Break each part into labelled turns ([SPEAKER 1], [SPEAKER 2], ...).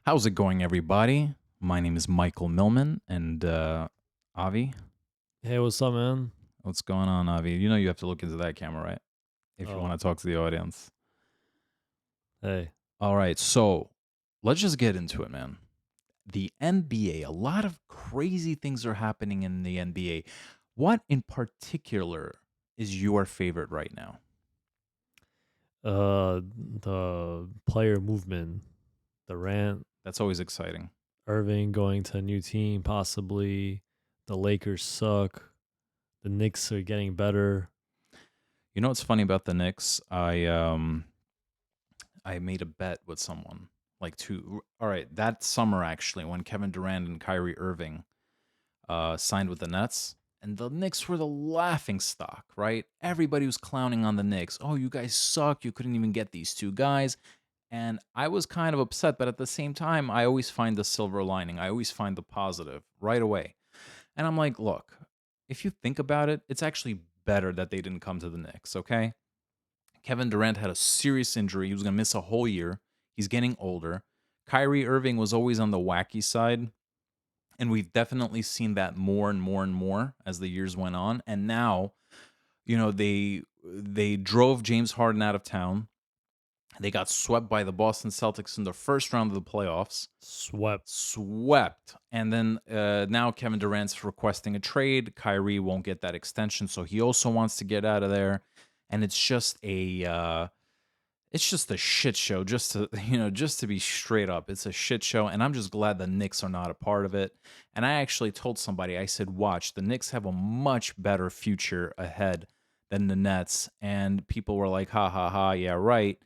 [SPEAKER 1] How's it going, everybody? My name is Michael Millman, and Avi,
[SPEAKER 2] Hey, what's up, man?
[SPEAKER 1] what's going on, Avi? You know you have to look into that camera, right? If you
[SPEAKER 2] Oh,
[SPEAKER 1] want to talk to the audience.
[SPEAKER 2] hey.
[SPEAKER 1] All right, so let's just get into it, man. The NBA, a lot of crazy things are happening in the NBA. What in particular is your favorite right now?
[SPEAKER 2] The player movement, Durant,
[SPEAKER 1] That's always exciting.
[SPEAKER 2] Irving going to a new team, possibly. The Lakers suck. The Knicks are getting better.
[SPEAKER 1] You know what's funny about the Knicks? I made a bet with someone like two. All right, that summer actually, when Kevin Durant and Kyrie Irving signed with the Nets, and the Knicks were the laughing stock, right? Everybody was clowning on the Knicks. Oh, you guys suck. You couldn't even get these two guys. And I was kind of upset, but at the same time, I always find the silver lining. I always find the positive right away. And I'm like, look, if you think about it, it's actually better that they didn't come to the Knicks, okay? Kevin Durant had a serious injury. He was going to miss a whole year. He's getting older. Kyrie Irving was always on the wacky side. And we've definitely seen that more and more and more as the years went on. And now, they drove James Harden out of town. They got swept by the Boston Celtics in the first round of the playoffs.
[SPEAKER 2] Swept.
[SPEAKER 1] Swept. And then now Kevin Durant's requesting a trade. Kyrie won't get that extension, so he also wants to get out of there. And it's just a shit show, just to just to be straight up. It's a shit show, and I'm just glad the Knicks are not a part of it. And I actually told somebody, I said, watch, the Knicks have a much better future ahead than the Nets. And people were like, ha ha ha, yeah, right.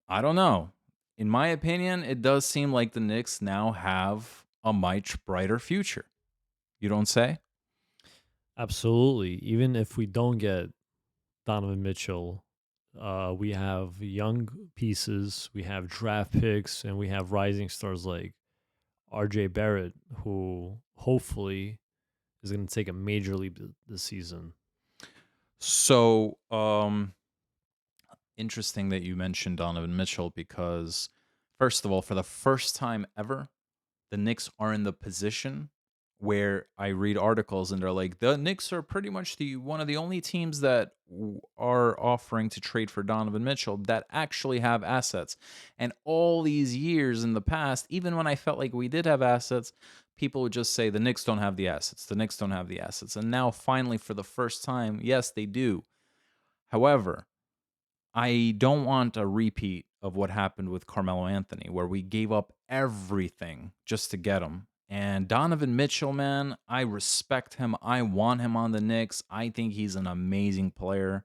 [SPEAKER 1] I don't know. In my opinion, it does seem like the Knicks now have a much brighter future. You don't say?
[SPEAKER 2] Absolutely. Even if we don't get Donovan Mitchell, we have young pieces, we have draft picks, and we have rising stars like RJ Barrett, who hopefully is going to take a major leap this season.
[SPEAKER 1] So, interesting that you mentioned Donovan Mitchell because, first of all, for the first time ever, the Knicks are in the position where I read articles and they're like, the Knicks are pretty much the one of the only teams that are offering to trade for Donovan Mitchell that actually have assets. And all these years in the past, even when I felt like we did have assets, people would just say the Knicks don't have the assets. The Knicks don't have the assets. And now finally for the first time, yes, they do. However, I don't want a repeat of what happened with Carmelo Anthony, where we gave up everything just to get him. And Donovan Mitchell, man, I respect him. I want him on the Knicks. I think he's an amazing player,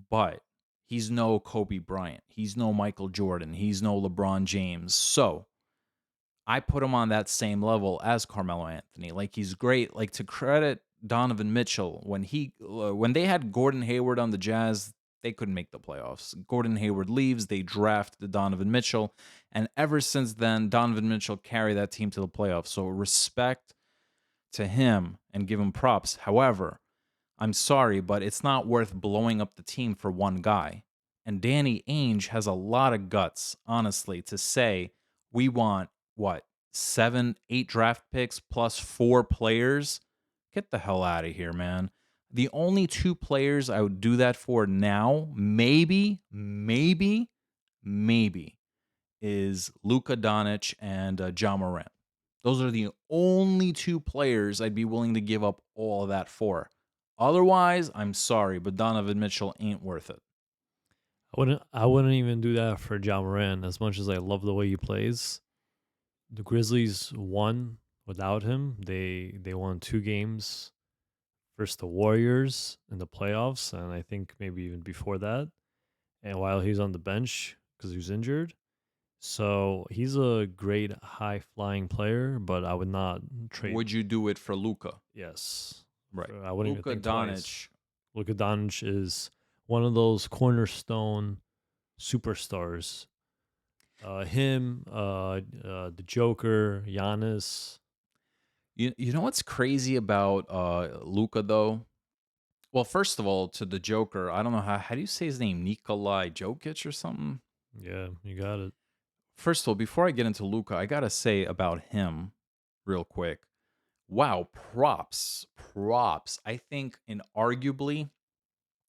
[SPEAKER 1] but he's no Kobe Bryant. He's no Michael Jordan. He's no LeBron James. So I put him on that same level as Carmelo Anthony. Like he's great. Like to credit Donovan Mitchell when they had Gordon Hayward on the Jazz, they couldn't make the playoffs. Gordon Hayward leaves, they draft Donovan Mitchell, and ever since then, Donovan Mitchell carried that team to the playoffs. So respect to him and give him props. However, I'm sorry, but it's not worth blowing up the team for one guy. And Danny Ainge has a lot of guts, honestly, to say we want what, 7, 8 draft picks plus 4 players? Get the hell out of here, man. The only 2 players I would do that for now, maybe, is Luka Doncic and Ja Morant. Those are the only 2 players I'd be willing to give up all of that for. Otherwise, I'm sorry, but Donovan Mitchell ain't worth it.
[SPEAKER 2] I wouldn't even do that for John Moran as much as I love the way he plays. The Grizzlies won without him. They won 2 games versus the Warriors in the playoffs, and I think maybe even before that. And while he's on the bench because he was injured, so he's a great high flying player, but I would not trade.
[SPEAKER 1] Would you do it for Luka?
[SPEAKER 2] Yes,
[SPEAKER 1] Right.
[SPEAKER 2] I wouldn't even
[SPEAKER 1] Luka
[SPEAKER 2] think twice.
[SPEAKER 1] Doncic.
[SPEAKER 2] Luka Doncic is one of those cornerstone superstars. Him, the Joker, Giannis.
[SPEAKER 1] You know what's crazy about Luka though? Well, first of all, to the Joker, I don't know how do you say his name? Nikolai Jokic or something?
[SPEAKER 2] Yeah, you got it.
[SPEAKER 1] first of all, before I get into Luca, I gotta say about him real quick. Wow, props, props. I think, inarguably,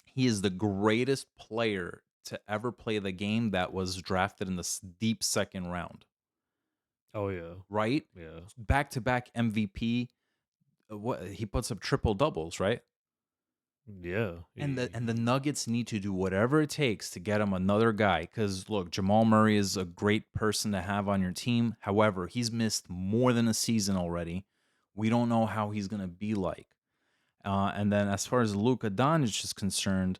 [SPEAKER 1] he is the greatest player to ever play the game that was drafted in the deep second round,
[SPEAKER 2] Oh yeah,
[SPEAKER 1] right?
[SPEAKER 2] yeah.
[SPEAKER 1] Back to back MVP. What he puts up triple doubles, right?
[SPEAKER 2] Yeah,
[SPEAKER 1] And the Nuggets need to do whatever it takes to get him another guy. Because look, Jamal Murray is a great person to have on your team. However, he's missed more than a season already. We don't know how he's gonna be like. And then as far as Luka Doncic is concerned,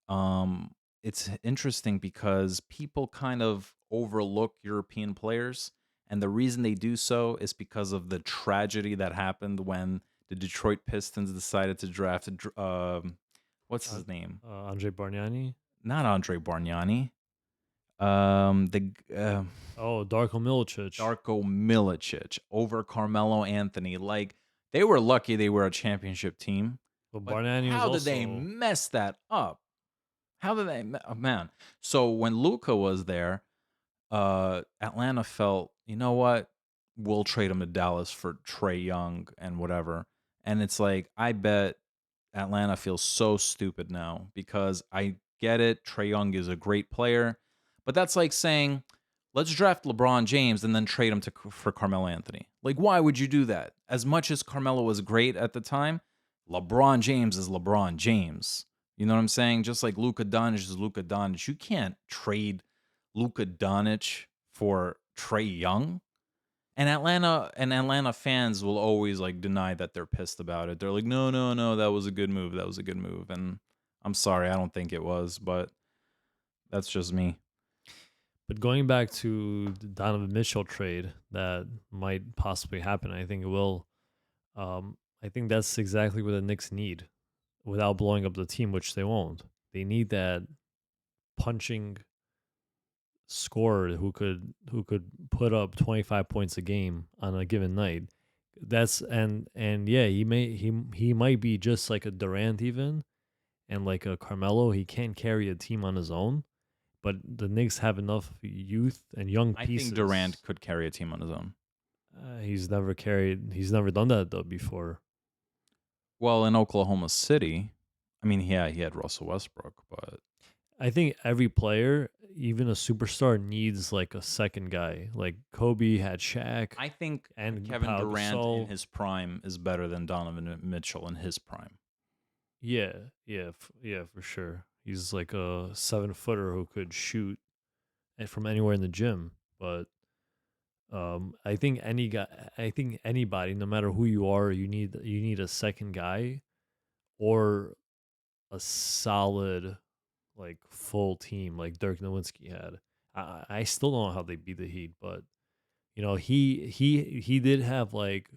[SPEAKER 1] um, it's interesting because people kind of overlook European players, and the reason they do so is because of the tragedy that happened when the Detroit Pistons decided to draft what's
[SPEAKER 2] uh,
[SPEAKER 1] his name?
[SPEAKER 2] Andre Bargnani.
[SPEAKER 1] Not Andre Bargnani. The
[SPEAKER 2] Oh, Darko Milicic.
[SPEAKER 1] Darko Milicic over Carmelo Anthony. Like, they were lucky they were a championship team,
[SPEAKER 2] But
[SPEAKER 1] but
[SPEAKER 2] Bargnani was
[SPEAKER 1] how did they
[SPEAKER 2] also
[SPEAKER 1] mess that up? How did they? Oh, man. So when Luca was there, Atlanta felt, you know what? We'll trade him to Dallas for Trey Young and whatever. And it's like, I bet Atlanta feels so stupid now because I get it. Trey Young is a great player, but that's like saying, let's draft LeBron James and then trade him for Carmelo Anthony. Like, why would you do that? As much as Carmelo was great at the time, LeBron James is LeBron James. You know what I'm saying? Just like Luka Doncic is Luka Doncic. You can't trade Luka Doncic for Trey Young. And Atlanta fans will always like deny that they're pissed about it. They're like, no, no, no, that was a good move. That was a good move. And I'm sorry, I don't think it was, but that's just me.
[SPEAKER 2] But going back to the Donovan Mitchell trade that might possibly happen, I think it will. I think that's exactly what the Knicks need without blowing up the team, which they won't. They need that punching scorer who could put up 25 points a game on a given night. That's and yeah, he might be just like a Durant even and like a Carmelo. He can't carry a team on his own, but the Knicks have enough youth and young
[SPEAKER 1] I think Durant
[SPEAKER 2] pieces.
[SPEAKER 1] could carry a team on his own.
[SPEAKER 2] He's never done that though before.
[SPEAKER 1] Well, in Oklahoma City, I mean, yeah, he had Russell Westbrook, but
[SPEAKER 2] I think every player, even a superstar, needs like a second guy. Like Kobe had Shaq
[SPEAKER 1] I think
[SPEAKER 2] and
[SPEAKER 1] Kevin
[SPEAKER 2] Pau
[SPEAKER 1] Durant in
[SPEAKER 2] Gasol.
[SPEAKER 1] his prime is better than Donovan Mitchell in his prime.
[SPEAKER 2] Yeah, yeah, yeah, for sure. He's like a 7 footer who could shoot from anywhere in the gym. But I think I think anybody, no matter who you are, you need a second guy or a solid like full team like Dirk Nowitzki had. I still don't know how they beat the Heat, but he did have like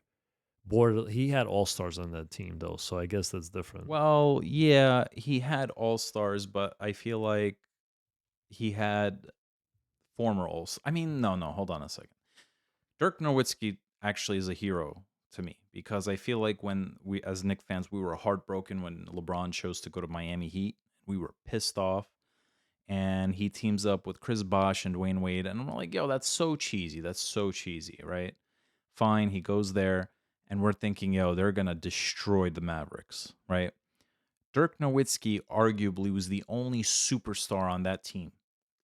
[SPEAKER 2] board. He had all stars on that team though, so I guess that's different.
[SPEAKER 1] Well, yeah, he had all stars, but I feel like he had former all. I mean, no, no, hold on a second. Dirk Nowitzki actually is a hero to me because I feel like when we, as Knicks fans, we were heartbroken when LeBron chose to go to Miami Heat. We were pissed off, and he teams up with Chris Bosh and Dwayne Wade, and I'm like, yo, that's so cheesy. That's so cheesy, right? Fine, he goes there, and we're thinking, yo, they're gonna destroy the Mavericks, right? Dirk Nowitzki arguably was the only superstar on that team.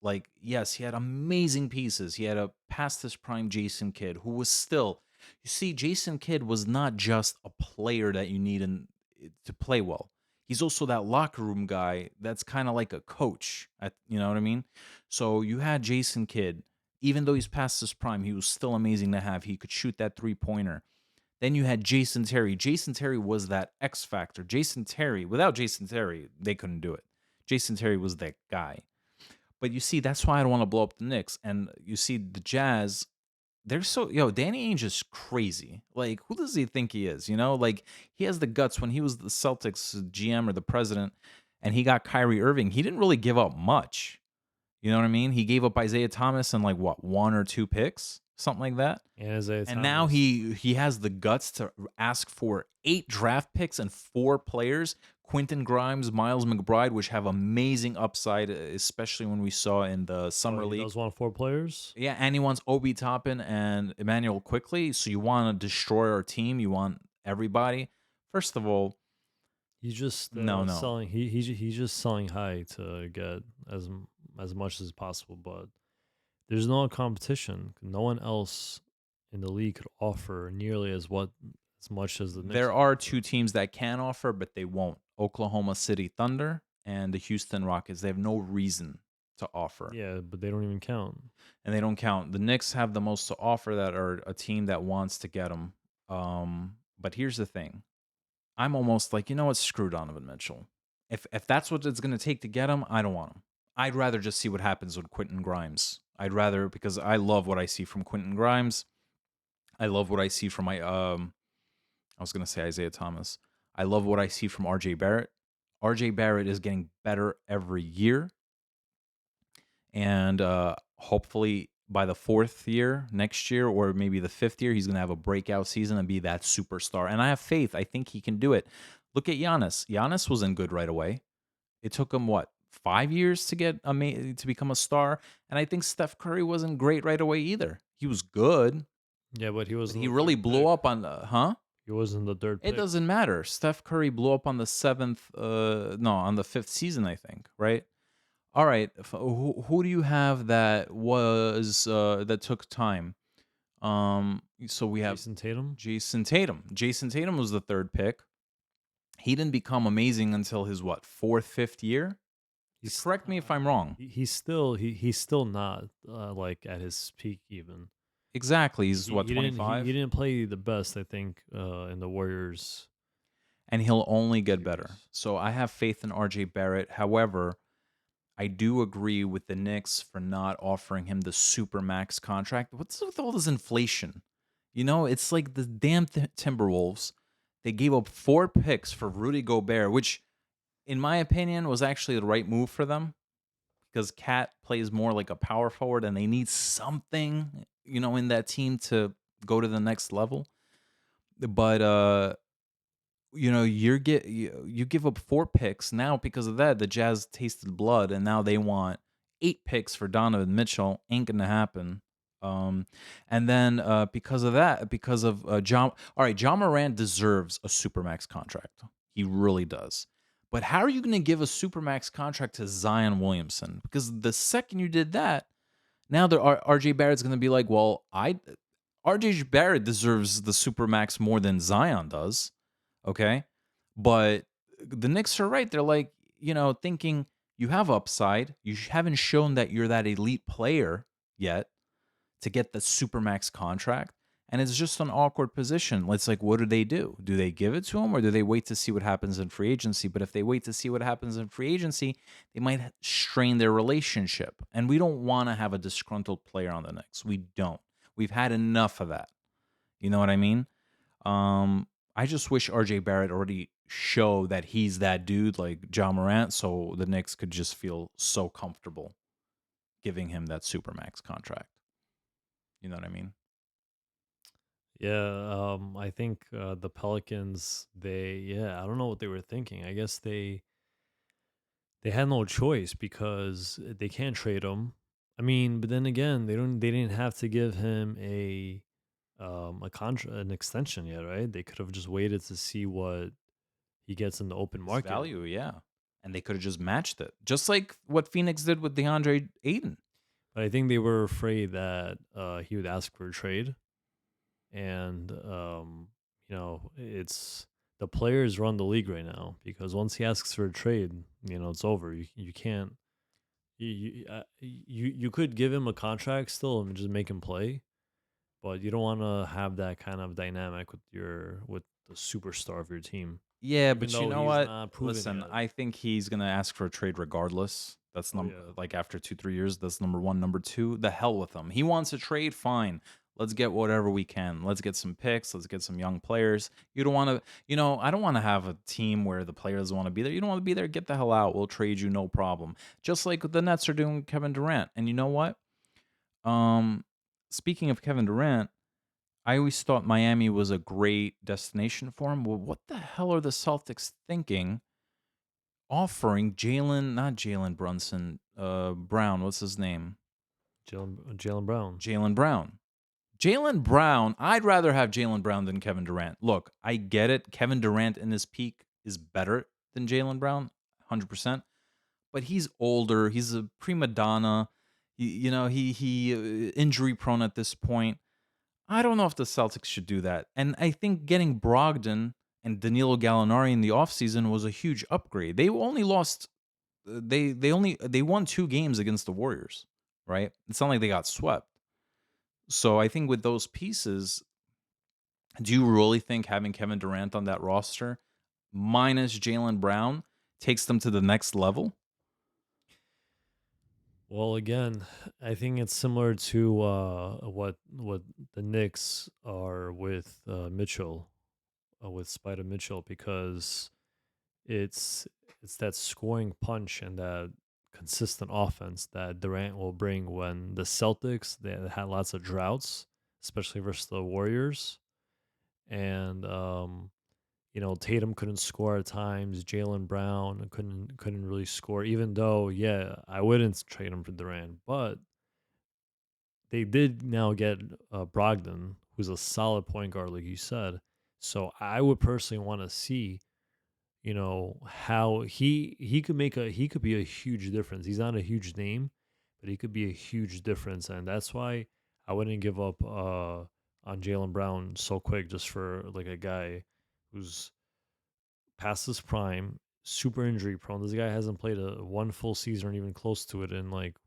[SPEAKER 1] Like, yes, he had amazing pieces. He had a past his prime Jason Kidd, who was still, you see, Jason Kidd was not just a player that you need to play well. He's also that locker room guy that's kind of like a coach. You know what I mean? So you had Jason Kidd. Even though he's past his prime, he was still amazing to have. He could shoot that 3-pointer. Then you had Jason Terry. Jason Terry was that X factor. Jason Terry, without Jason Terry, they couldn't do it. Jason Terry was that guy. But you see, that's why I don't want to blow up the Knicks. And you see, the Jazz, they're so, Danny Ainge is crazy. Like, who does he think he is? Like, he has the guts. When he was the Celtics GM or the president and he got Kyrie Irving, he didn't really give up much. You know what I mean? He gave up Isaiah Thomas and like what, one or two picks, something like that.
[SPEAKER 2] And Isaiah
[SPEAKER 1] And now
[SPEAKER 2] Thomas.
[SPEAKER 1] he has the guts to ask for 8 draft picks and 4 players, Quentin Grimes, Miles McBride, which have amazing upside, especially when we saw in the
[SPEAKER 2] Oh,
[SPEAKER 1] summer
[SPEAKER 2] he
[SPEAKER 1] league.
[SPEAKER 2] does want 4 players.
[SPEAKER 1] Yeah, and he wants Obi Toppin and Emmanuel quickly. So you want to destroy our team. You want everybody. First of all,
[SPEAKER 2] He's just
[SPEAKER 1] no, no.
[SPEAKER 2] selling. He's just selling high to get as much as possible. But there's no competition. No one else in the league could offer nearly as much as the Knicks
[SPEAKER 1] There
[SPEAKER 2] could
[SPEAKER 1] are
[SPEAKER 2] offer.
[SPEAKER 1] two teams that can offer, but they won't. Oklahoma City Thunder and the Houston Rockets. They have no reason to offer,
[SPEAKER 2] Yeah, but they don't even count.
[SPEAKER 1] and they don't count. The Knicks have the most to offer that are a team that wants to get them. But here's the thing. I'm almost like, you know what? Screw Donovan Mitchell. If that's what it's going to take to get him, I don't want him. I'd rather just see what happens with Quentin Grimes. I'd rather because I love what I see from Quentin Grimes. I love what I see from my I was going to say Isaiah Thomas. I love what I see from RJ Barrett. RJ Barrett is getting better every year, and hopefully by the fourth year next year or maybe the fifth year, he's going to have a breakout season and be that superstar. And I have faith. I think he can do it. Look at Giannis. Giannis wasn't good right away. It took him what 5 years to get to become a star, and I think Steph Curry wasn't great right away either. He was good,
[SPEAKER 2] Yeah, but he
[SPEAKER 1] but
[SPEAKER 2] wasn't
[SPEAKER 1] he
[SPEAKER 2] the
[SPEAKER 1] really
[SPEAKER 2] third
[SPEAKER 1] blew
[SPEAKER 2] pick.
[SPEAKER 1] up on the huh?
[SPEAKER 2] He wasn't the third
[SPEAKER 1] It
[SPEAKER 2] pick.
[SPEAKER 1] doesn't matter. Steph Curry blew up on the seventh, no, on the fifth season, I think. Right. All right. Who do you have that was that took time? So we have
[SPEAKER 2] Jason Tatum.
[SPEAKER 1] Jason Tatum. Jason Tatum was the third pick. He didn't become amazing until his what fourth, fifth year.
[SPEAKER 2] He's
[SPEAKER 1] Correct me if I'm wrong.
[SPEAKER 2] he's still not like at his peak even.
[SPEAKER 1] Exactly. He's what
[SPEAKER 2] He didn't he
[SPEAKER 1] 25,
[SPEAKER 2] didn't play the best I think in the Warriors
[SPEAKER 1] and he'll only get better.
[SPEAKER 2] series.
[SPEAKER 1] So I have faith in RJ Barrett. However, I do agree with the Knicks for not offering him the super max contract. What's with all this inflation? You know, it's like the damn Timberwolves. They gave up 4 picks for Rudy Gobert, which, in my opinion, was actually the right move for them because Cat plays more like a power forward, and they need something, in that team to go to the next level. But you give up 4 picks now because of that. The Jazz tasted blood, and now they want 8 picks for Donovan Mitchell. Ain't gonna happen. Um, and then because of that, because of John. All right, John Morant deserves a supermax contract. He really does. But how are you going to give a supermax contract to Zion Williamson? Because the second you did that, now RJ Barrett's going to be like, well, RJ Barrett deserves the supermax more than Zion does. Okay. But the Knicks are right. They're like, thinking you have upside. You haven't shown that you're that elite player yet to get the supermax contract. And it's just an awkward position. It's like, what do? Do they give it to him or do they wait to see what happens in free agency? But if they wait to see what happens in free agency, they might strain their relationship. And we don't want to have a disgruntled player on the Knicks. We don't. We've had enough of that. You know what I mean? I just wish RJ Barrett already show that he's that dude like John Morant, so the Knicks could just feel so comfortable giving him that supermax contract. You know what I mean?
[SPEAKER 2] Yeah, I think the Pelicans I don't know what they were thinking. I guess they had no choice because they can't trade him. I mean, but then again, they didn't have to give him an extension yet, right? They could have just waited to see what he gets in the open
[SPEAKER 1] His
[SPEAKER 2] market.
[SPEAKER 1] value, yeah. And they could have just matched it. Just like what Phoenix did with DeAndre Ayton.
[SPEAKER 2] But I think they were afraid that he would ask for a trade, and it's the players run the league right now because once he asks for a trade, it's over. You can't you could give him a contract still and just make him play, but you don't want to have that kind of dynamic with the superstar of your team,
[SPEAKER 1] Yeah,
[SPEAKER 2] even
[SPEAKER 1] but you
[SPEAKER 2] though
[SPEAKER 1] know
[SPEAKER 2] he's
[SPEAKER 1] what?
[SPEAKER 2] not proven
[SPEAKER 1] Listen,
[SPEAKER 2] yet.
[SPEAKER 1] I think he's gonna ask for a trade regardless. That's
[SPEAKER 2] Oh yeah,
[SPEAKER 1] like after 2, 3 years. That's number one. Number two, the hell with him. He wants a trade. Fine. Let's get whatever we can. Let's get some picks. Let's get some young players. You don't want to, I don't want to have a team where the players want to be there. You don't want to be there. Get the hell out. We'll trade you, no problem. Just like the Nets are doing with Kevin Durant. And you know what? Um, Speaking of Kevin Durant, I always thought Miami was a great destination for him. Well, what the hell are the Celtics thinking? offering Jalen, not Jalen Brunson, Brown. What's his name?
[SPEAKER 2] Jalen Brown.
[SPEAKER 1] Jalen Brown. Jalen Brown, I'd rather have Jalen Brown than Kevin Durant. Look, I get it. Kevin Durant in his peak is better than Jalen Brown, 100%. But he's older. He's a prima donna. He injury prone at this point. I don't know if the Celtics should do that. And I think getting Brogdon and Danilo Gallinari in the offseason was a huge upgrade. They only lost they won 2 games against the Warriors, right? It's not like they got swept. So I think with those pieces, do you really think having Kevin Durant on that roster minus Jalen Brown takes them to the next level?
[SPEAKER 2] Well, again, I think it's similar to what the Knicks are with Mitchell, with Spider Mitchell, because it's it's that scoring punch and that consistent offense that Durant will bring when the Celtics they had lots of droughts, especially versus the Warriors, and Tatum couldn't score at times. Jalen Brown couldn't really score, even though yeah, I wouldn't trade him for Durant, but they did now get Brogdon, who's a solid point guard, like you said. So I would personally want to see, how he could he could be a huge difference. He's not a huge name, but he could be a huge difference, and that's why I wouldn't give up on Jalen Brown so quick just for like a guy who's past his prime, super injury prone. This guy hasn't played a one full season or even close to it in like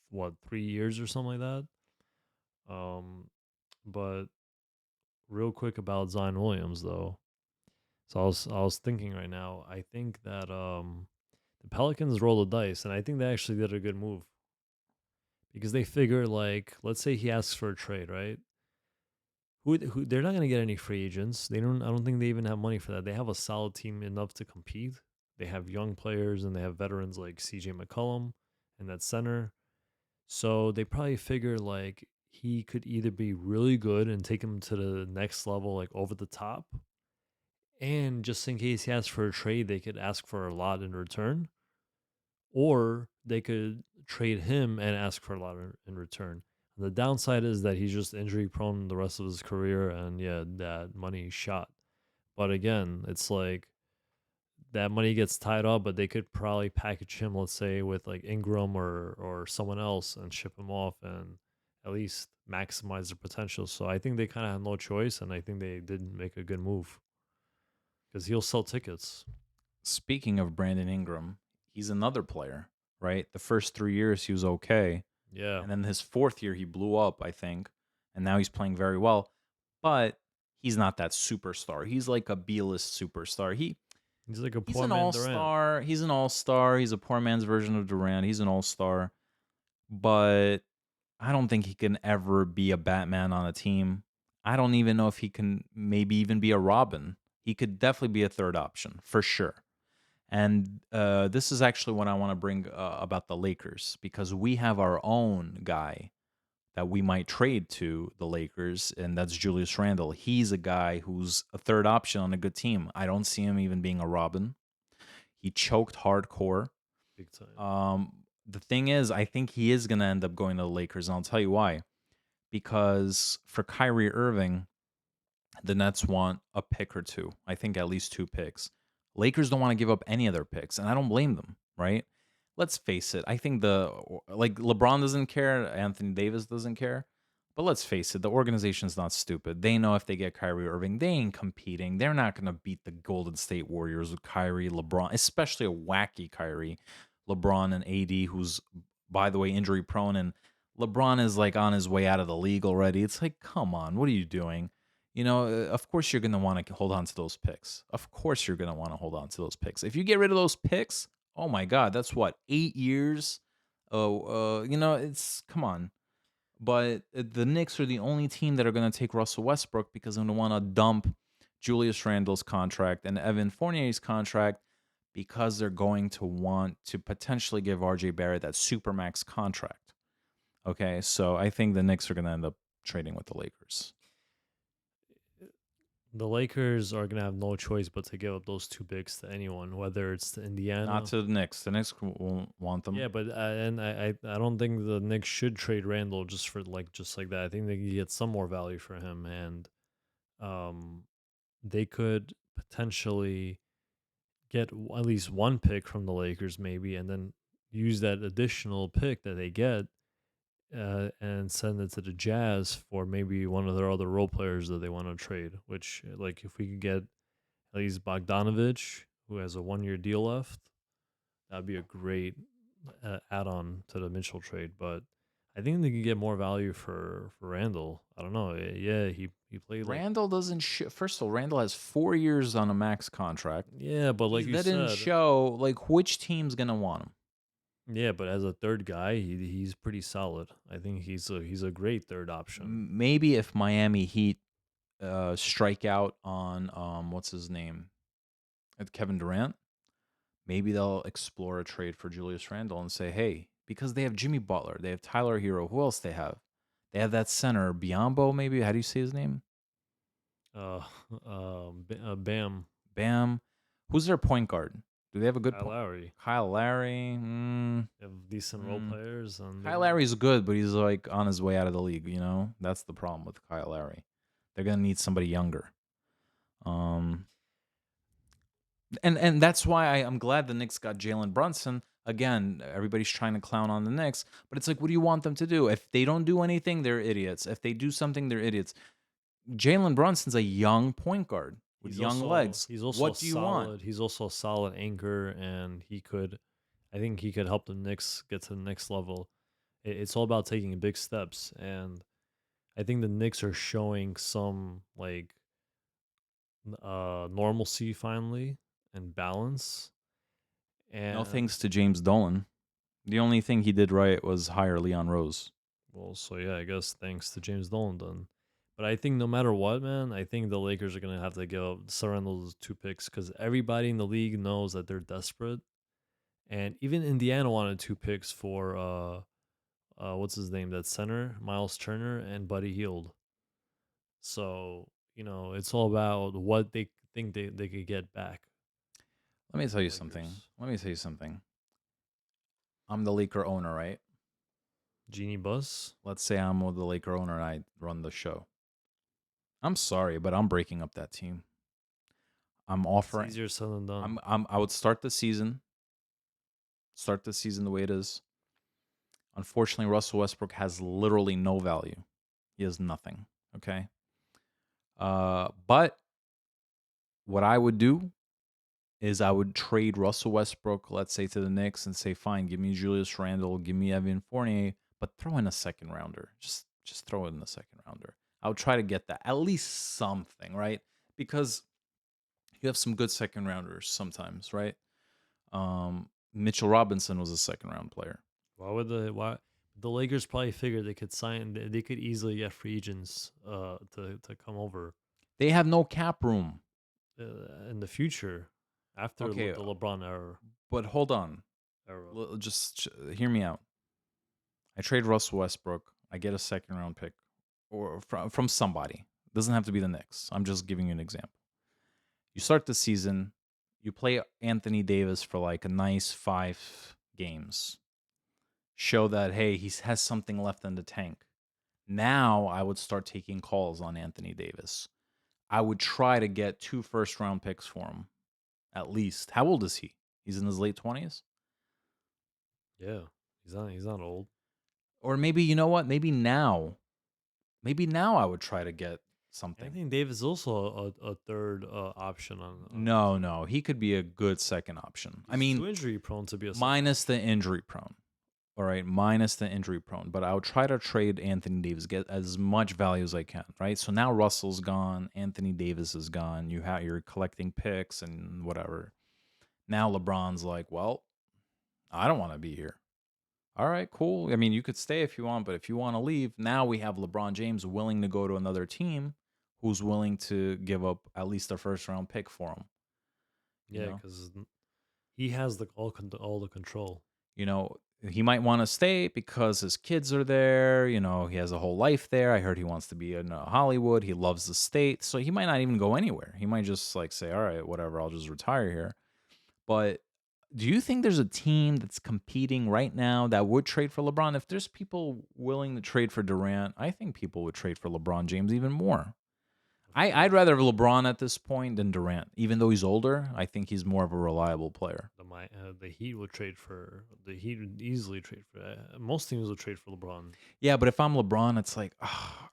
[SPEAKER 2] what 3 years or something like that. Um, but real quick about Zion Williams though. So I was thinking right now. I think that the Pelicans roll the dice, and I think they actually did a good move because they figure like let's say he asks for a trade, right? Who they're not going to get any free agents. They don't. I don't think they even have money for that. They have a solid team enough to compete. They have young players and they have veterans like C.J. McCollum and that center. So they probably figure like he could either be really good and take him to the next level, like over the top, and just in case he asks for a trade, they could ask for a lot in return, or they could trade him and ask for a lot in return. The downside is that he's just injury prone the rest of his career, and yeah, that money shot. But again, it's like that money gets tied up, but they could probably package him, let's say, with like Ingram or someone else and ship him off and at least maximize their potential. So I think they kind of have no choice, and I think they did make a good move because he'll sell tickets.
[SPEAKER 1] Speaking of Brandon Ingram, he's another player, right? The first 3 years he was okay,
[SPEAKER 2] Yeah,
[SPEAKER 1] and then his 4th year he blew up, I think, and now he's playing very well. But he's not that superstar. He's like a B-list superstar.
[SPEAKER 2] he's like a
[SPEAKER 1] He's
[SPEAKER 2] poor
[SPEAKER 1] an
[SPEAKER 2] man Durant.
[SPEAKER 1] all-star. He's an all-star. He's a poor man's version of Durant. He's an all-star, but I don't think he can ever be a Batman on a team. I don't even know if he can maybe even be a Robin. He could definitely be a third option for sure. And this is actually what I want to bring about the Lakers because we have our own guy that we might trade to the Lakers, and that's Julius Randle. He's a guy who's a third option on a good team. I don't see him even being a Robin. He choked hardcore.
[SPEAKER 2] Big time.
[SPEAKER 1] The thing is, I think he is going to end up going to the Lakers, and I'll tell you why. Because for Kyrie Irving, the Nets want a pick or two. I think at least 2 picks. Lakers don't want to give up any of their picks, and I don't blame them, right? Let's face it. I think LeBron doesn't care, Anthony Davis doesn't care. But let's face it, the organization's not stupid. They know if they get Kyrie Irving, they ain't competing. They're not going to beat the Golden State Warriors with Kyrie, LeBron, especially a wacky Kyrie, LeBron and AD, who's by the way injury prone, and LeBron is like on his way out of the league already. It's like, come on, what are you doing? Of course you're going to want to hold on to those picks. Of course you're going to want to hold on to those picks. If you get rid of those picks, oh my God, that's what 8 years. Oh, it's come on. But the Knicks are the only team that are going to take Russell Westbrook because they're going to want to dump Julius Randle's contract and Evan Fournier's contract because they're going to want to potentially give RJ Barrett that supermax contract. Okay, so I think the Knicks are going to end up trading with the Lakers.
[SPEAKER 2] The Lakers are gonna have no choice but to give up those two bigs to anyone, whether it's to
[SPEAKER 1] Not
[SPEAKER 2] Indiana.
[SPEAKER 1] to the Knicks. The Knicks won't want them.
[SPEAKER 2] Yeah, but and I don't think the Knicks should trade Randall just for like just like that. I think they can get some more value for him, and um, they could potentially get at least one pick from the Lakers, maybe, and then use that additional pick that they get and send it to the Jazz for maybe one of their other role players that they want to trade. Which, like, if we could get at least Bogdanovich, who has a 1 year deal left, that'd be a great add-on to the Mitchell trade. But I think they could get more value for Randall. I don't know. Yeah, he played like
[SPEAKER 1] Randall doesn't first of all, Randall has 4 years on a max contract.
[SPEAKER 2] yeah, but like you
[SPEAKER 1] That didn't
[SPEAKER 2] said,
[SPEAKER 1] show like which team's gonna want him.
[SPEAKER 2] yeah, but as a third guy, he's pretty solid. I think he's a great third option.
[SPEAKER 1] Maybe if Miami Heat strike out on what's his name? Kevin Durant, maybe they'll explore a trade for Julius Randle and say, "Hey, because they have Jimmy Butler, they have Tyler Hero, who else they have? They have that center Biombo, maybe. How do you say his name?
[SPEAKER 2] Uh, Bam,
[SPEAKER 1] Bam. Who's their point guard? Do they have a good
[SPEAKER 2] Kyle
[SPEAKER 1] point?
[SPEAKER 2] Lowry.
[SPEAKER 1] Kyle Larry.
[SPEAKER 2] They have decent role
[SPEAKER 1] Mm.
[SPEAKER 2] players, and they
[SPEAKER 1] Kyle
[SPEAKER 2] can.
[SPEAKER 1] Larry's good, but he's like on his way out of the league. That's the problem with Kyle Larry. They're gonna need somebody younger. Um, and that's why I'm glad the Knicks got Jalen Brunson. Again, everybody's trying to clown on the Knicks, but it's like, what do you want them to do? If they don't do anything, they're idiots. If they do something, they're idiots. Jalen Brunson's a young point guard with
[SPEAKER 2] He's
[SPEAKER 1] young
[SPEAKER 2] also
[SPEAKER 1] legs.
[SPEAKER 2] he's also
[SPEAKER 1] What do you want?
[SPEAKER 2] solid. He's also a solid anchor, and he could. I think he could help the Knicks get to the next level. It's all about taking big steps, and I think the Knicks are showing some like normalcy finally and balance.
[SPEAKER 1] No
[SPEAKER 2] And
[SPEAKER 1] thanks to James Dolan. The only thing he did right was hire Leon Rose.
[SPEAKER 2] well, so yeah, I guess thanks to James Dolan then. But I think no matter what, man, I think the Lakers are gonna have to go surrender those two picks because everybody in the league knows that they're desperate. And even Indiana wanted two picks for what's his name? That center, Miles Turner and Buddy Hield. So, it's all about what they think they could get back,
[SPEAKER 1] Let me tell
[SPEAKER 2] the
[SPEAKER 1] you something.
[SPEAKER 2] Lakers.
[SPEAKER 1] Let me tell you something. I'm the Laker owner, right?
[SPEAKER 2] Genie Bus.
[SPEAKER 1] Let's say I'm the Laker owner and I run the show. I'm sorry, but I'm breaking up that team. I'm
[SPEAKER 2] It's
[SPEAKER 1] offering.
[SPEAKER 2] easier said than done.
[SPEAKER 1] I would start the season. Start the season the way it is. Unfortunately, Russell Westbrook has literally no value. He has nothing. Okay. But what I would do is I would trade Russell Westbrook, let's say, to the Knicks and say, fine, give me Julius Randle, give me Evan Fournier, but throw in a second rounder. Just throw in the second rounder. I would try to get that. At least something, right? Because you have some good second rounders sometimes, right? Mitchell Robinson was a second round player.
[SPEAKER 2] Why the Lakers probably figured they could sign they could easily get free agents to come over
[SPEAKER 1] They have no cap room.
[SPEAKER 2] in the future after
[SPEAKER 1] Okay,
[SPEAKER 2] the LeBron
[SPEAKER 1] but hold on.
[SPEAKER 2] era.
[SPEAKER 1] Just hear me out. I trade Russell Westbrook. I get a second round pick or from somebody. Doesn't have to be the Knicks. I'm just giving you an example. You start the season, you play Anthony Davis for like a nice 5 games. Show that hey, he has something left in the tank. Now I would start taking calls on Anthony Davis. I would try to get 2 first round picks for him at least. How old is he? He's in his late 20s?
[SPEAKER 2] Yeah, he's not old.
[SPEAKER 1] Or maybe you know what? Maybe now I would try to get something.
[SPEAKER 2] Anthony Davis is also a third option on this
[SPEAKER 1] No,
[SPEAKER 2] team.
[SPEAKER 1] no, he could be a good second option. I
[SPEAKER 2] He's
[SPEAKER 1] mean,
[SPEAKER 2] too injury prone to be a second
[SPEAKER 1] minus
[SPEAKER 2] option.
[SPEAKER 1] the injury prone. All right, minus the injury prone. But I would try to trade Anthony Davis, get as much value as I can. Right. So now Russell's gone, Anthony Davis is gone. You're collecting picks and whatever. Now LeBron's like, well, I don't want to be here. All right, cool. I mean, you could stay if you want, but if you want to leave, now we have LeBron James willing to go to another team who's willing to give up at least a first round pick for him. You
[SPEAKER 2] Yeah,
[SPEAKER 1] know,
[SPEAKER 2] because he has all the control.
[SPEAKER 1] you know, he might want to stay because his kids are there. He has a whole life there. I heard he wants to be in Hollywood. He loves the state. So he might not even go anywhere. He might just like say, all right, whatever, I'll just retire here. But do you think there's a team that's competing right now that would trade for LeBron? If there's people willing to trade for Durant, I think people would trade for LeBron James even more.
[SPEAKER 2] Of
[SPEAKER 1] I'd
[SPEAKER 2] course,
[SPEAKER 1] rather have LeBron at this point than Durant. Even though he's older, I think he's more of a reliable player.
[SPEAKER 2] the Heat would trade for the Heat would easily trade for most teams would trade for LeBron.
[SPEAKER 1] Yeah, but if I'm LeBron, it's like,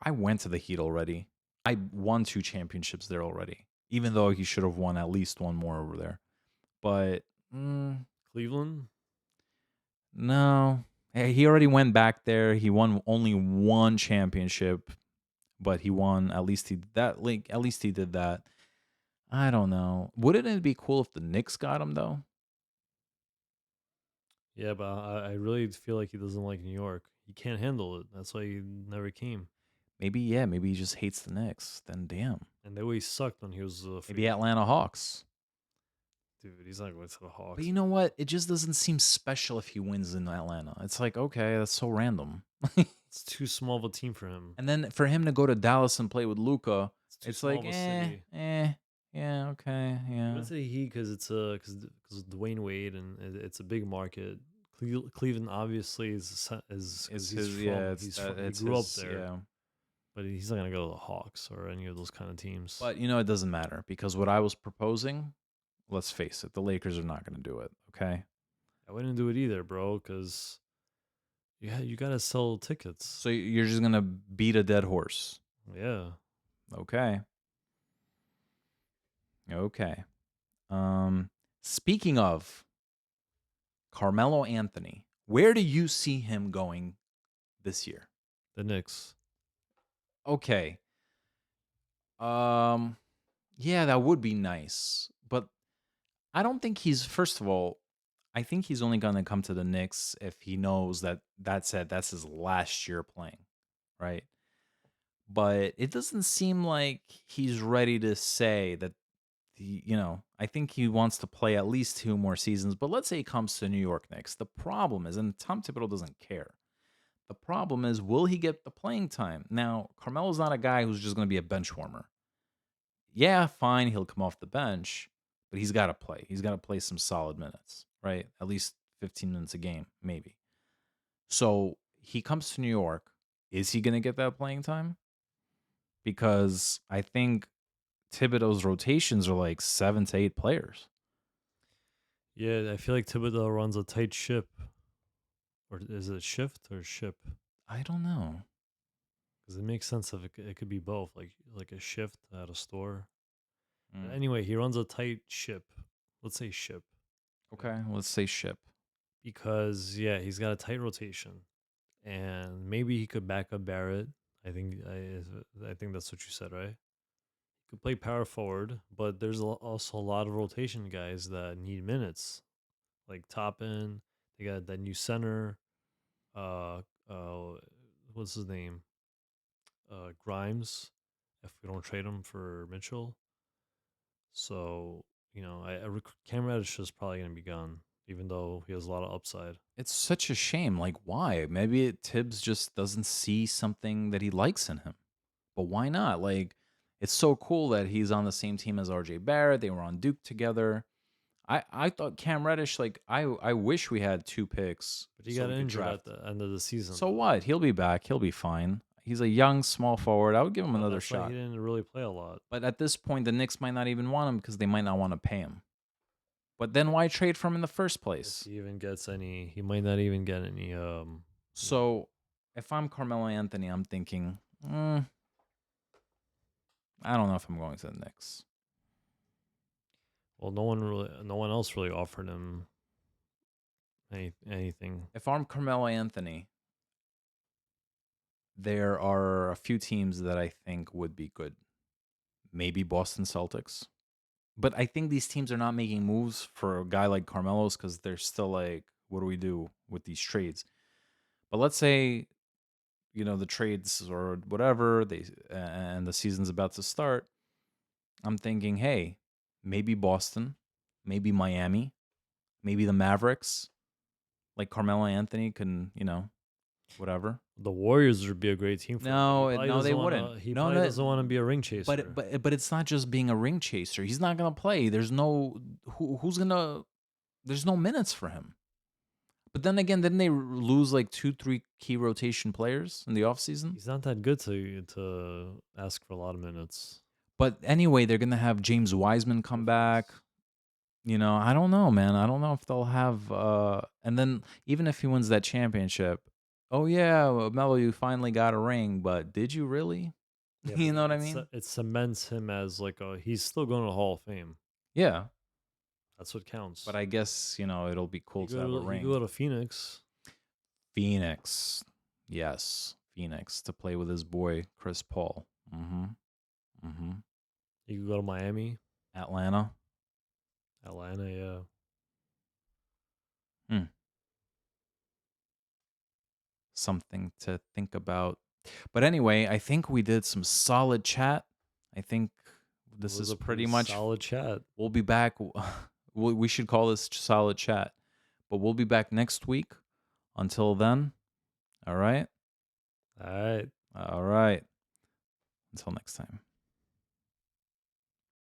[SPEAKER 1] I went to the Heat already. I won 2 championships there already, even though he should have won at least one more over there. But
[SPEAKER 2] Cleveland,
[SPEAKER 1] no, he already went back there. He won only one championship, but he won. At least he that like at least he did that. I don't know. Wouldn't it be cool if the Knicks got him though?
[SPEAKER 2] yeah, but I really feel like he doesn't like New York. He can't handle it. That's why he never came.
[SPEAKER 1] Maybe yeah. Maybe he just hates the Knicks. Then damn.
[SPEAKER 2] And they always sucked when he was a
[SPEAKER 1] Maybe
[SPEAKER 2] free agent.
[SPEAKER 1] Atlanta Hawks.
[SPEAKER 2] Dude, he's not going to the
[SPEAKER 1] But
[SPEAKER 2] Hawks,
[SPEAKER 1] you know
[SPEAKER 2] man.
[SPEAKER 1] what? It just doesn't seem special if he wins in Atlanta. It's like, okay, that's so random.
[SPEAKER 2] It's too small of a team for him.
[SPEAKER 1] And then for him to go to Dallas and play with Luca,
[SPEAKER 2] It's too
[SPEAKER 1] it's
[SPEAKER 2] small
[SPEAKER 1] like,
[SPEAKER 2] of a city.
[SPEAKER 1] yeah, okay,
[SPEAKER 2] I'm
[SPEAKER 1] yeah.
[SPEAKER 2] gonna say he because it's because Dwayne Wade and it's a big market. Cleveland obviously is because
[SPEAKER 1] It's his, yeah,
[SPEAKER 2] he
[SPEAKER 1] it's
[SPEAKER 2] grew up
[SPEAKER 1] his,
[SPEAKER 2] there,
[SPEAKER 1] yeah.
[SPEAKER 2] but he's not gonna go to the Hawks or any of those kind of teams.
[SPEAKER 1] But it doesn't matter because what I was proposing, let's face it, the Lakers are not going to do it. Okay,
[SPEAKER 2] I wouldn't do it either, bro, because you gotta sell
[SPEAKER 1] so
[SPEAKER 2] tickets.
[SPEAKER 1] you're just going to beat a dead horse.
[SPEAKER 2] Yeah,
[SPEAKER 1] Okay, okay. Um, Speaking of Carmelo Anthony, where do you see him going this year?
[SPEAKER 2] the Knicks.
[SPEAKER 1] Okay. Um, yeah, that would be nice, but I don't think he's. First of all, I think he's only gonna come to the Knicks if he knows that that's his last year playing, right? But it doesn't seem like he's ready to say that. I think he wants to play at least 2 more seasons. But let's say he comes to New York Knicks. The problem is, and Tom Thibodeau doesn't care. The problem is, will he get the playing time? Now, Carmelo's not a guy who's just going to be a bench warmer. Yeah, fine, he'll come off the bench, but he's got to play. He's got to play some solid minutes, right? At least 15 minutes a game, maybe. So he comes to New York. Is he going to get that playing time? Because I think Thibodeau's rotations are like 7 to 8 players.
[SPEAKER 2] Yeah, I feel like Thibodeau runs a tight ship, or is it shift or ship?
[SPEAKER 1] I don't know.
[SPEAKER 2] Because it makes sense if it could be both, like a shift at a store. But
[SPEAKER 1] Mm,
[SPEAKER 2] anyway, he runs a tight ship. Let's say ship. Okay.
[SPEAKER 1] okay, let's say ship.
[SPEAKER 2] Because yeah, he's got a tight rotation, and maybe he could back up Barrett. I think that's what you said, right? He could play power forward, but there's also a lot of rotation guys that need minutes, like Toppin. They got that new center. Uh, uh, what's his name? Grimes. If we don't trade him for Mitchell, so Cam Reddish is probably gonna be gone, even though he has a lot of upside.
[SPEAKER 1] It's such a shame. Like, why? Maybe Tibbs just doesn't see something that he likes in him. But why not? Like, it's so cool that he's on the same team as RJ Barrett. They were on Duke together. I thought Cam Reddish, like, I wish we had 2 picks
[SPEAKER 2] But he
[SPEAKER 1] so
[SPEAKER 2] got
[SPEAKER 1] we could
[SPEAKER 2] injured at
[SPEAKER 1] draft.
[SPEAKER 2] the end of the
[SPEAKER 1] So
[SPEAKER 2] season.
[SPEAKER 1] what? He'll be back. He'll be fine. He's a young, small forward. I would give him another
[SPEAKER 2] That's why he
[SPEAKER 1] shot.
[SPEAKER 2] didn't really play a lot.
[SPEAKER 1] But at this point, the Knicks might not even want him because they might not want to pay him. But then why trade for him in the first
[SPEAKER 2] If
[SPEAKER 1] place?
[SPEAKER 2] he even gets any, he might not even get any. You know,
[SPEAKER 1] So if I'm Carmelo Anthony, I'm thinking, I don't know if I'm going to the Knicks.
[SPEAKER 2] well, no one else really offered him anything.
[SPEAKER 1] If I'm Carmelo Anthony, there are a few teams that I think would be good. Maybe Boston Celtics. But I think these teams are not making moves for a guy like Carmelo's because they're still like, what do we do with these trades? But let's say, the trades or whatever, and the season's about to start. I'm thinking, hey, maybe Boston, maybe Miami, maybe the Mavericks. Like Carmelo Anthony can, whatever.
[SPEAKER 2] The Warriors would be a great team for him, but
[SPEAKER 1] No, they wouldn't.
[SPEAKER 2] he
[SPEAKER 1] No,
[SPEAKER 2] probably
[SPEAKER 1] no,
[SPEAKER 2] doesn't wanna be a ring
[SPEAKER 1] but
[SPEAKER 2] chaser.
[SPEAKER 1] it's not just being a ring chaser. He's not gonna play. There's no who's gonna. There's no minutes for him. But then again, didn't they lose like 2, 3 key rotation players in the offseason?
[SPEAKER 2] He's not that good to ask for a lot of minutes.
[SPEAKER 1] But anyway, they're gonna have James Wiseman come back.
[SPEAKER 2] Worthless.
[SPEAKER 1] I don't know, man. I don't know if they'll have and then even if he wins that championship, oh yeah, well, Melo, you finally got a ring, but did you really?
[SPEAKER 2] Yeah, but
[SPEAKER 1] You know what I mean?
[SPEAKER 2] it cements him as like a he's still going to Hall of Fame.
[SPEAKER 1] Yeah.
[SPEAKER 2] That's what
[SPEAKER 1] But
[SPEAKER 2] counts.
[SPEAKER 1] I guess, it'll be cool to have a
[SPEAKER 2] He
[SPEAKER 1] ring.
[SPEAKER 2] go to Phoenix.
[SPEAKER 1] Phoenix. Yes. Phoenix to play with his boy Chris Paul. Mm-hmm. Mm-hmm.
[SPEAKER 2] He could go to Miami,
[SPEAKER 1] Atlanta.
[SPEAKER 2] Atlanta, yeah.
[SPEAKER 1] Hmm. Something to think about. But anyway, I think we did some solid chat. I think
[SPEAKER 2] It
[SPEAKER 1] this
[SPEAKER 2] was
[SPEAKER 1] is
[SPEAKER 2] a pretty
[SPEAKER 1] pretty much.
[SPEAKER 2] solid chat.
[SPEAKER 1] We'll be back. We should call this solid chat. But we'll be back next week. Until then, all right.
[SPEAKER 2] All right.
[SPEAKER 1] All right. Until next time.